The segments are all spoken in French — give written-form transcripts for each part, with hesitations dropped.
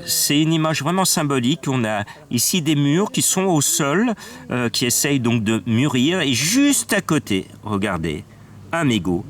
C'est une image vraiment symbolique. On a ici des murs qui sont au sol, qui essayent donc de mûrir. Et juste à côté, regardez, un mégot.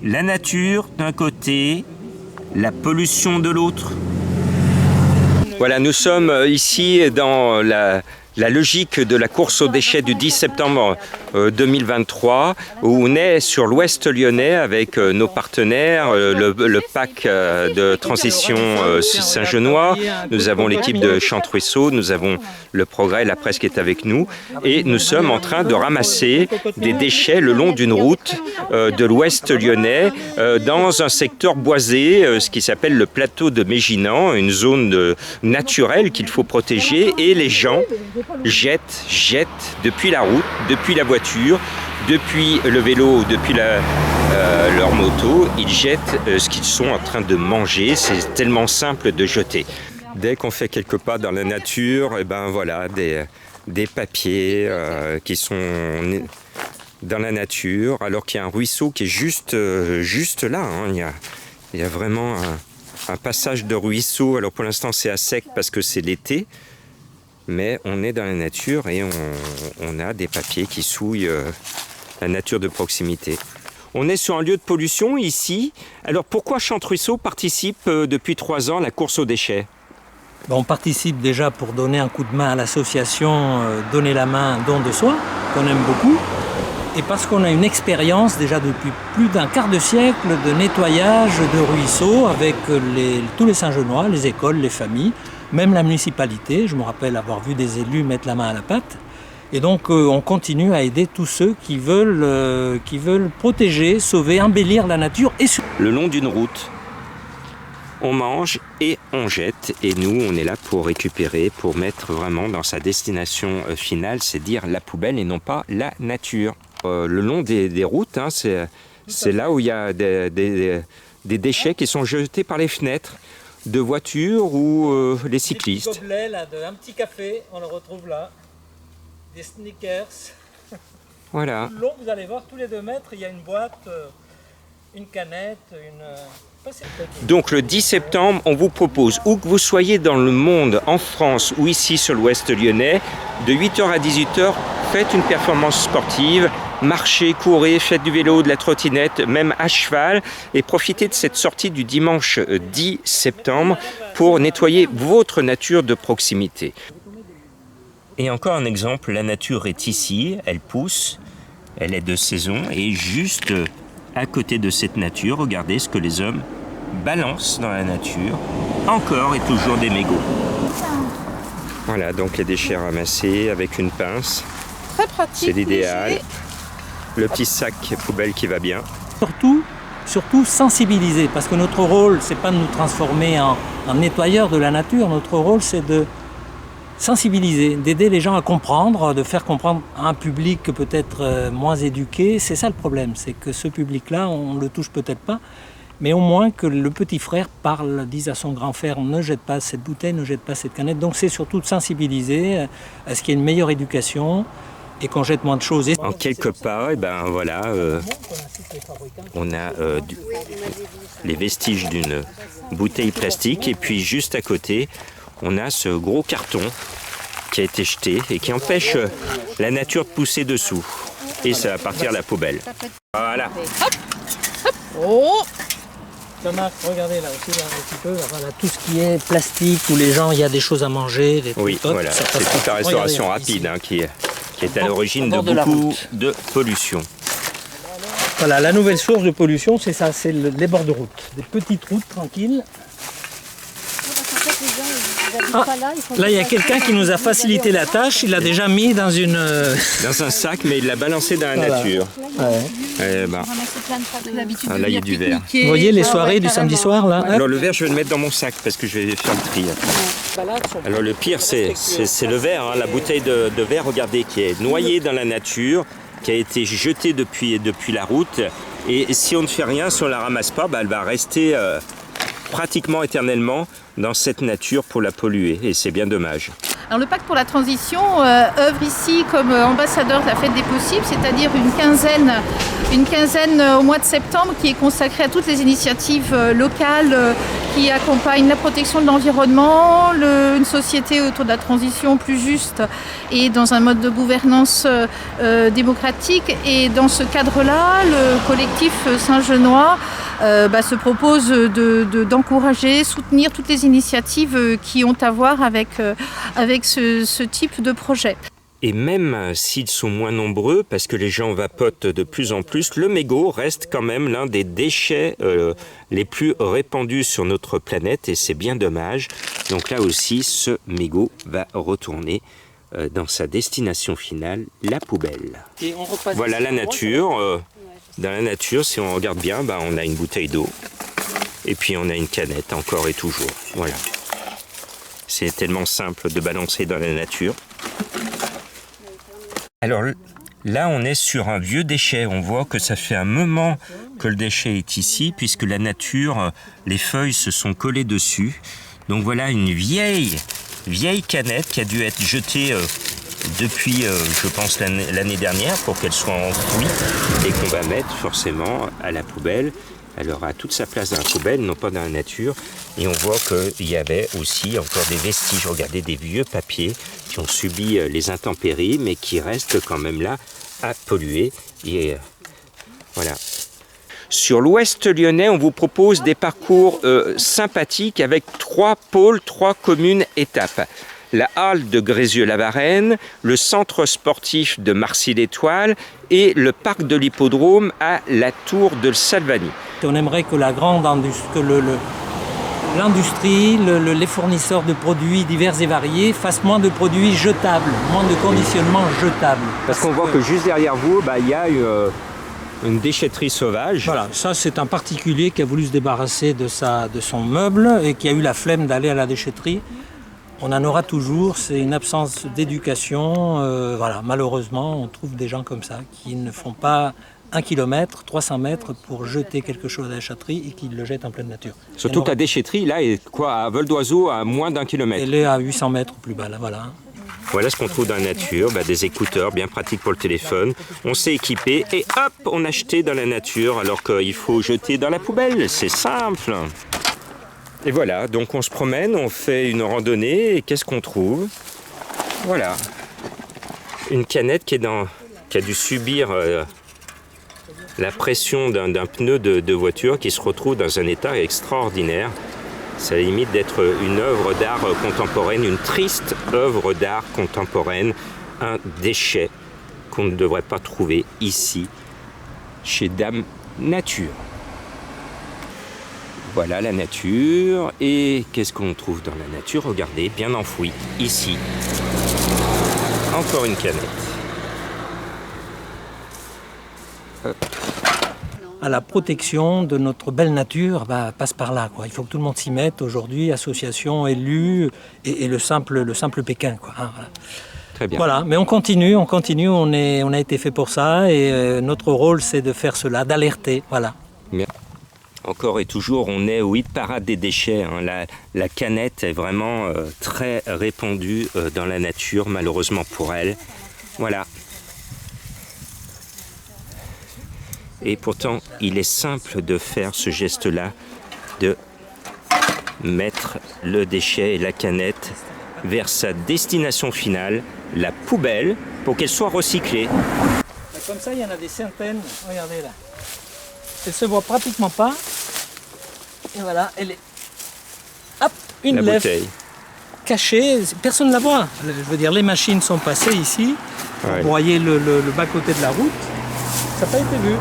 La nature d'un côté, la pollution de l'autre. Voilà, nous sommes ici dans la logique de la course aux déchets du 10 septembre 2023, où on est sur l'ouest lyonnais avec nos partenaires, le PAC de transition Saint-Genois, nous avons l'équipe de Chantruisseau, nous avons le Progrès, la presse qui est avec nous, et nous sommes en train de ramasser des déchets le long d'une route de l'ouest lyonnais dans un secteur boisé, ce qui s'appelle le plateau de Méginan, une zone naturelle qu'il faut protéger, et les gens jettent depuis la route, depuis la voiture, depuis le vélo, depuis leur moto, ils jettent ce qu'ils sont en train de manger. C'est tellement simple de jeter. Dès qu'on fait quelques pas dans la nature, et ben voilà, des papiers qui sont dans la nature, alors qu'il y a un ruisseau qui est juste là. Hein. Il y a vraiment un passage de ruisseau. Alors pour l'instant c'est à sec parce que c'est l'été. Mais on est dans la nature et on a des papiers qui souillent la nature de proximité. On est sur un lieu de pollution ici. Alors pourquoi Chantruisseau participe depuis 3 ans à la course aux déchets ? On participe déjà pour donner un coup de main à l'association Donner la main, don de soi, qu'on aime beaucoup. Et parce qu'on a une expérience déjà depuis plus d'un quart de siècle de nettoyage de ruisseaux avec tous les Saint-Genois, les écoles, les familles. Même la municipalité, je me rappelle avoir vu des élus mettre la main à la pâte. Et donc on continue à aider tous ceux qui veulent protéger, sauver, embellir la nature. Le long d'une route, on mange et on jette. Et nous, on est là pour récupérer, pour mettre vraiment dans sa destination finale, c'est dire la poubelle et non pas la nature. Le long des routes, hein, c'est là où il y a des déchets qui sont jetés par les fenêtres de voitures ou les cyclistes. Des gobelets, là, un petit café, on le retrouve là. Des sneakers. Voilà. Tout le long, vous allez voir, tous les 2 mètres, il y a une boîte, une canette, Donc le 10 septembre, on vous propose, où que vous soyez dans le monde, en France ou ici sur l'ouest lyonnais, de 8h à 18h, faites une performance sportive, marchez, courez, faites du vélo, de la trottinette, même à cheval, et profitez de cette sortie du dimanche 10 septembre pour nettoyer votre nature de proximité. Et encore un exemple, la nature est ici, elle pousse, elle est de saison, et juste à côté de cette nature, regardez ce que les hommes balancent dans la nature, encore et toujours des mégots. Voilà, donc les déchets ramassés avec une pince. Très pratique. C'est l'idéal. Le petit sac poubelle qui va bien. Surtout sensibiliser, parce que notre rôle, c'est pas de nous transformer en nettoyeurs de la nature. Notre rôle, c'est de sensibiliser, d'aider les gens à comprendre, de faire comprendre à un public peut-être moins éduqué. C'est ça le problème, c'est que ce public-là, on ne le touche peut-être pas, mais au moins que le petit frère parle, dise à son grand frère, ne jette pas cette bouteille, ne jette pas cette canette. Donc c'est surtout de sensibiliser à ce qu'il y ait une meilleure éducation et qu'on jette moins de choses. En quelques pas, et ben voilà, on a les vestiges d'une bouteille plastique et puis juste à côté, on a ce gros carton qui a été jeté et qui empêche la nature de pousser dessous. Et ça va partir à la poubelle. Voilà. Hop, hop. Oh. Regardez là aussi, là, un petit peu, voilà, tout ce qui est plastique, où les gens, il y a des choses à manger. Des oui, voilà, c'est toute la restauration rapide hein, qui est à l'origine de beaucoup de pollution. Voilà, la nouvelle source de pollution, c'est ça, c'est les bords de route. Des petites routes tranquilles. Là, il y a quelqu'un qui nous a facilité la tâche. Il l'a déjà mis dans un sac, mais il l'a balancé dans la nature. Ouais. Ben, là, il y a du verre. Vous voyez les soirées du samedi soir là. Alors le verre, je vais le mettre dans mon sac parce que je vais faire le tri. Alors le pire, c'est le verre, hein, la bouteille de verre, regardez, qui est noyée dans la nature, qui a été jetée depuis la route. Et si on ne fait rien, si on ne la ramasse pas, elle va rester pratiquement éternellement dans cette nature pour la polluer, et c'est bien dommage. Alors le Pacte pour la transition œuvre ici comme ambassadeur de la fête des possibles, c'est-à-dire une quinzaine au mois de septembre qui est consacrée à toutes les initiatives locales qui accompagne la protection de l'environnement, une société autour de la transition plus juste et dans un mode de gouvernance démocratique. Et dans ce cadre-là, le collectif Saint-Genois se propose d'encourager, soutenir toutes les initiatives qui ont à voir avec ce type de projet. Et même s'ils sont moins nombreux, parce que les gens vapotent de plus en plus, le mégot reste quand même l'un des déchets les plus répandus sur notre planète et c'est bien dommage. Donc là aussi, ce mégot va retourner dans sa destination finale, la poubelle. Voilà la nature. Dans la nature, si on regarde bien, on a une bouteille d'eau et puis on a une canette encore et toujours. Voilà. C'est tellement simple de balancer dans la nature. Alors là, on est sur un vieux déchet. On voit que ça fait un moment que le déchet est ici, puisque la nature, les feuilles se sont collées dessus. Donc voilà une vieille canette qui a dû être jetée depuis, je pense, l'année dernière pour qu'elle soit enfouie et qu'on va mettre forcément à la poubelle. Elle aura toute sa place dans la poubelle, non pas dans la nature. Et on voit qu'il y avait aussi encore des vestiges, regardez, des vieux papiers qui ont subi les intempéries, mais qui restent quand même là à polluer. Et voilà. Sur l'ouest lyonnais, on vous propose des parcours sympathiques avec 3 pôles, 3 communes étapes. La halle de Grézieux-la-Varenne, le centre sportif de Marcy-l'Étoile et le parc de l'Hippodrome à la Tour de Salvani. On aimerait que l'industrie, les fournisseurs de produits divers et variés fassent moins de produits jetables, moins de conditionnement jetable. Parce qu'on voit que juste derrière vous, il y a une déchetterie sauvage. Voilà, ça c'est un particulier qui a voulu se débarrasser de son meuble et qui a eu la flemme d'aller à la déchetterie. On en aura toujours, c'est une absence d'éducation. Malheureusement, on trouve des gens comme ça qui ne font pas 1 kilomètre, 300 mètres pour jeter quelque chose à la déchetterie et qui le jettent en pleine nature. Surtout que la déchetterie, là, est à vol d'oiseau à moins d'1 kilomètre. Elle est à 800 mètres plus bas, là, voilà. Voilà ce qu'on trouve dans la nature, des écouteurs bien pratiques pour le téléphone. On s'est équipé et hop, on a jeté dans la nature alors qu'il faut jeter dans la poubelle, c'est simple. Et voilà, donc on se promène, on fait une randonnée et qu'est-ce qu'on trouve? Voilà, une canette qui a dû subir la pression d'un pneu de voiture qui se retrouve dans un état extraordinaire. Ça limite d'être une œuvre d'art contemporaine, une triste œuvre d'art contemporaine, un déchet qu'on ne devrait pas trouver ici, chez Dame Nature. Voilà la nature, et qu'est-ce qu'on trouve dans la nature? Regardez, bien enfoui, ici. Encore une canette. À la protection de notre belle nature passe par là, quoi. Il faut que tout le monde s'y mette aujourd'hui, associations, élus et le simple Pékin, quoi. Voilà. Très bien. Voilà, mais on continue, on a été fait pour ça et notre rôle c'est de faire cela, d'alerter, voilà. Bien. Encore et toujours, on est au hit parade des déchets. La canette est vraiment très répandue dans la nature, malheureusement pour elle. Voilà. Et pourtant, il est simple de faire ce geste-là, de mettre le déchet et la canette vers sa destination finale, la poubelle, pour qu'elle soit recyclée. Comme ça, il y en a des centaines. Regardez là. Elle se voit pratiquement pas. Et voilà, elle est... Hop, une lèvre cachée. Personne ne la voit. Je veux dire, les machines sont passées ici. Vous voyez le bas-côté de la route. Ça n'a pas été vu.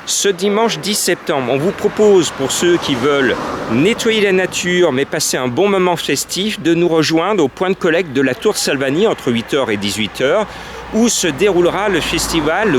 Ce dimanche 10 septembre, on vous propose, pour ceux qui veulent nettoyer la nature mais passer un bon moment festif, de nous rejoindre au point de collecte de la Tour Salvani entre 8h et 18h, où se déroulera le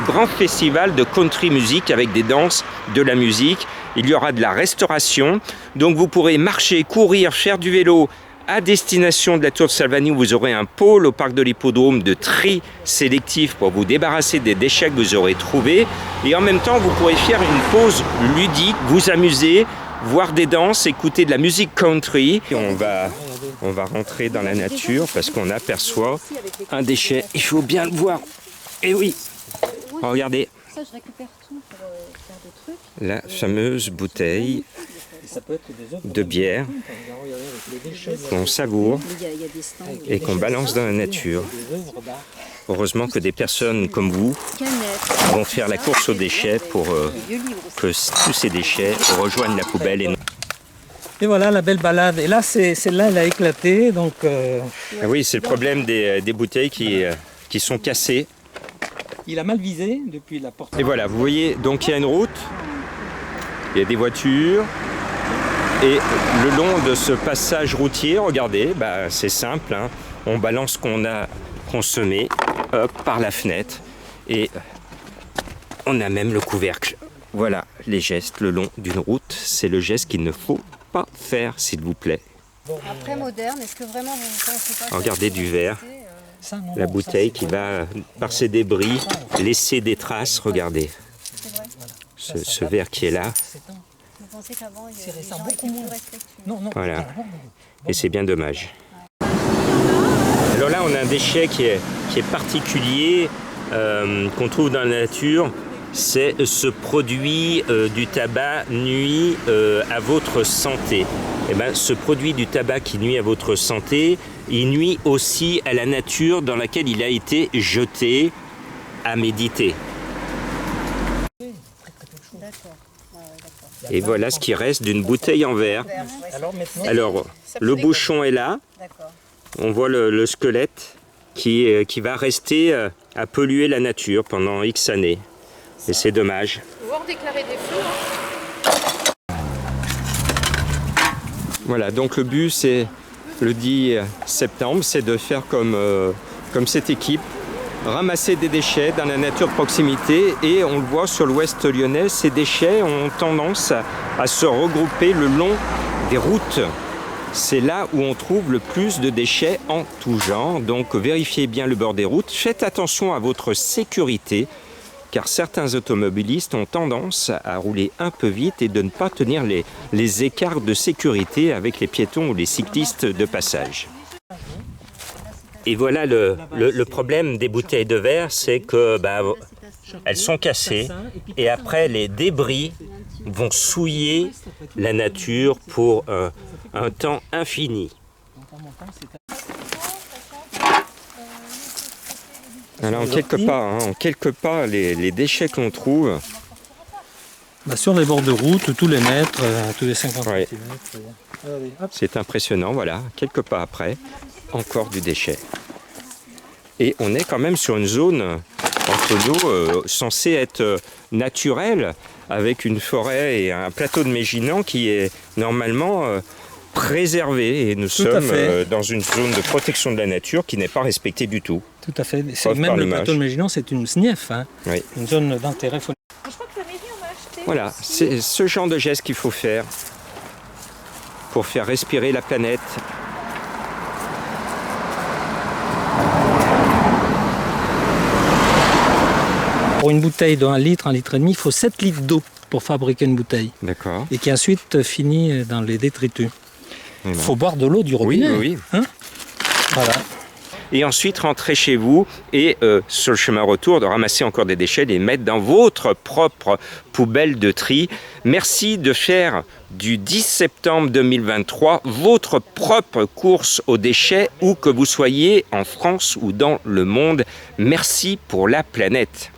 grand festival de country music avec des danses, de la musique. Il y aura de la restauration, donc vous pourrez marcher, courir, faire du vélo à destination de la Tour Salvani, où vous aurez un pôle au parc de l'Hippodrome de tri sélectif pour vous débarrasser des déchets que vous aurez trouvés. Et en même temps, vous pourrez faire une pause ludique, vous amuser, voir des danses, écouter de la musique country. Et on va rentrer dans la nature parce qu'on aperçoit un déchet. Il faut bien le voir. Et oui, regardez. La fameuse bouteille de bière qu'on savoure et qu'on balance dans la nature. Heureusement que des personnes comme vous vont faire la course aux déchets pour que tous ces déchets rejoignent la poubelle. Et voilà la belle balade. Et là, celle-là, elle a éclaté. Donc, Ah oui, c'est le problème des bouteilles qui sont cassées. il a mal visé depuis la porte. Et voilà, vous voyez, donc il y a une route, il y a des voitures. Et le long de ce passage routier, regardez, c'est simple, hein, on balance ce qu'on a consommé par la fenêtre et on a même le couvercle. Voilà les gestes le long d'une route, c'est le geste qu'il ne faut pas faire, s'il vous plaît. Après moderne, est-ce que vraiment vous pensez pas... Regardez du verre, la bouteille qui va, par ses débris, laisser des traces, regardez. Ce verre qui est là. Vous pensez qu'avant, les gens étaient plus respectueux? Voilà, et c'est bien dommage. Alors là, on a un déchet qui est particulier, qu'on trouve dans la nature. C'est ce produit du tabac nuit à votre santé. Et bien, ce produit du tabac qui nuit à votre santé, il nuit aussi à la nature dans laquelle il a été jeté à méditer. Et voilà ce qui reste d'une bouteille en verre. Alors, le bouchon est là. On voit le squelette qui va rester à polluer la nature pendant X années. Et c'est dommage. Pouvoir déclarer des feux. Voilà, donc le but, c'est le 10 septembre, c'est de faire comme cette équipe, ramasser des déchets dans la nature de proximité. Et on le voit sur l'ouest lyonnais, ces déchets ont tendance à se regrouper le long des routes. C'est là où on trouve le plus de déchets en tout genre. Donc vérifiez bien le bord des routes. Faites attention à votre sécurité, car certains automobilistes ont tendance à rouler un peu vite et de ne pas tenir les écarts de sécurité avec les piétons ou les cyclistes de passage. Et voilà le problème des bouteilles de verre, c'est que elles sont cassées et après les débris vont souiller la nature pour un temps infini. Alors en quelques pas, les déchets que l'on trouve... Sur les bords de route, tous les mètres, tous les 50 Ouais. cm. C'est impressionnant, voilà, quelques pas après, encore du déchet. Et on est quand même sur une zone, entre nous, censée être naturelle, avec une forêt et un plateau de Méginans qui est normalement préservé. Et nous sommes dans une zone de protection de la nature qui n'est pas respectée du tout. Tout à fait. Même le plateau de Méginans, c'est une SNIEF, hein, oui. Une zone d'intérêt. Je crois que la mairie en a acheté. Voilà, c'est ce genre de geste qu'il faut faire pour faire respirer la planète. Pour une bouteille de 1 litre, 1,5 litre, il faut 7 litres d'eau pour fabriquer une bouteille. D'accord. Et qui ensuite finit dans les détritus. Il faut boire de l'eau du robinet. Oui. Hein, voilà. Et ensuite rentrer chez vous et sur le chemin retour de ramasser encore des déchets, les mettre dans votre propre poubelle de tri. Merci de faire du 10 septembre 2023 votre propre course aux déchets où que vous soyez en France ou dans le monde. Merci pour la planète.